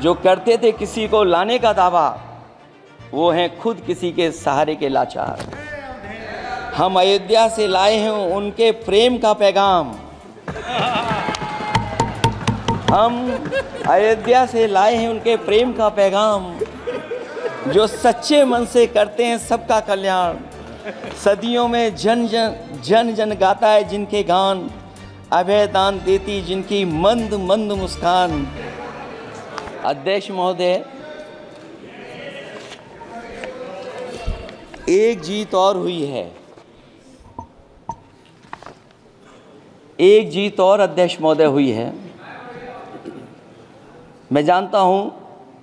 जो करते थे किसी को लाने का दावा, वो हैं खुद किसी के सहारे के लाचार। हम अयोध्या से लाए हैं उनके प्रेम का पैगाम, हम अयोध्या से लाए हैं उनके प्रेम का पैगाम, जो सच्चे मन से करते हैं सबका कल्याण। सदियों में जन जन गाता है जिनके गान, अभय दान देती जिनकी मंद मंद मुस्कान। अध्यक्ष महोदय, एक जीत और हुई है, एक जीत और अध्यक्ष महोदय हुई है। मैं जानता हूं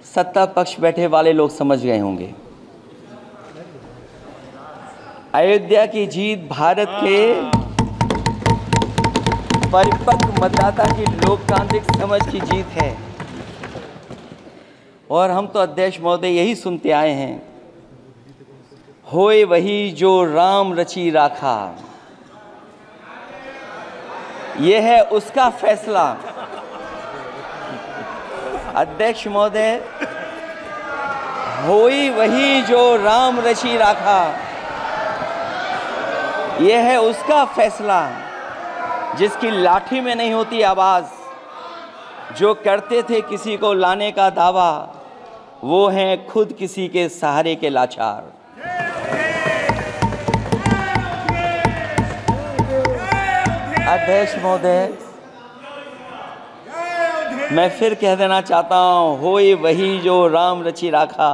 सत्ता पक्ष बैठे वाले लोग समझ गए होंगे। अयोध्या की जीत भारत के परिपक्व मतदाता की लोकतांत्रिक समझ की जीत है। और हम तो अध्यक्ष महोदय यही सुनते आए हैं, होए वही जो राम रची राखा, यह है उसका फैसला। अध्यक्ष महोदय, होई वही जो राम रची राखा, यह है उसका फैसला, जिसकी लाठी में नहीं होती आवाज। जो करते थे किसी को लाने का दावा, वो हैं खुद किसी के सहारे के लाचार। अध्यक्ष महोदय, मैं फिर कह देना चाहता हूं, होए वही जो राम रची राखा,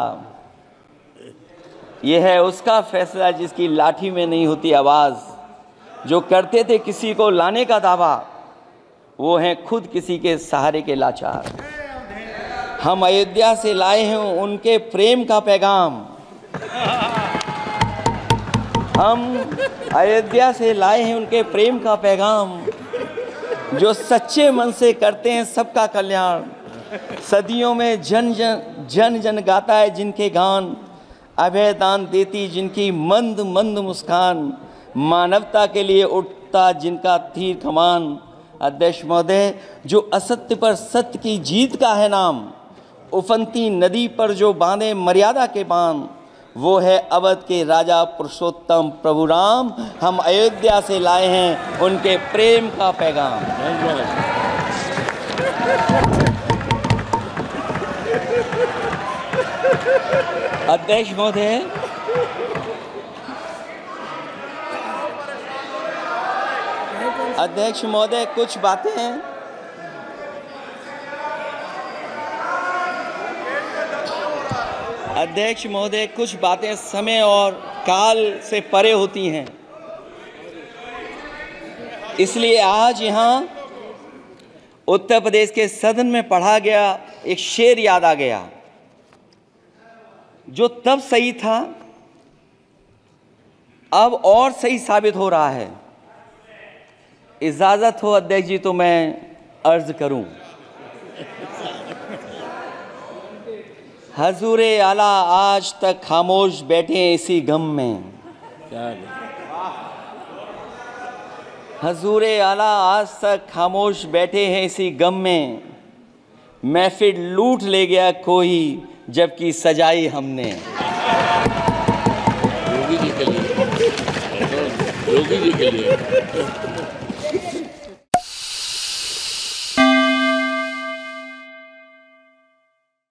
यह है उसका फैसला, जिसकी लाठी में नहीं होती आवाज। जो करते थे किसी को लाने का दावा, वो हैं खुद किसी के सहारे के लाचार। हम अयोध्या से लाए हैं उनके प्रेम का पैगाम, हम अयोध्या से लाए हैं उनके प्रेम का पैगाम, जो सच्चे मन से करते हैं सबका कल्याण। सदियों में जन जन गाता है जिनके गान, अभय दान देती जिनकी मंद मंद मुस्कान। मानवता के लिए उठता जिनका तीर कमान। अध्यक्ष महोदय, जो असत्य पर सत्य की जीत का है नाम, उफनती नदी पर जो बांधे मर्यादा के बांध, वो है अवध के राजा पुरुषोत्तम प्रभु राम। हम अयोध्या से लाए हैं उनके प्रेम का पैगाम। अध्यक्ष महोदय, अध्यक्ष महोदय, कुछ बातें हैं। अध्यक्ष महोदय, कुछ बातें समय और काल से परे होती हैं, इसलिए आज यहाँ उत्तर प्रदेश के सदन में पढ़ा गया एक शेर याद आ गया, जो तब सही था अब और सही साबित हो रहा है। इजाजत हो अध्यक्ष जी तो मैं अर्ज करूं। हजूरे आला आज तक खामोश बैठे हैं इसी गम में, हजूरे आला आज तक खामोश बैठे हैं इसी गम में। महफिल लूट ले गया कोई जबकि सजाई हमने। योगी जी के लिए, योगी जी के लिए।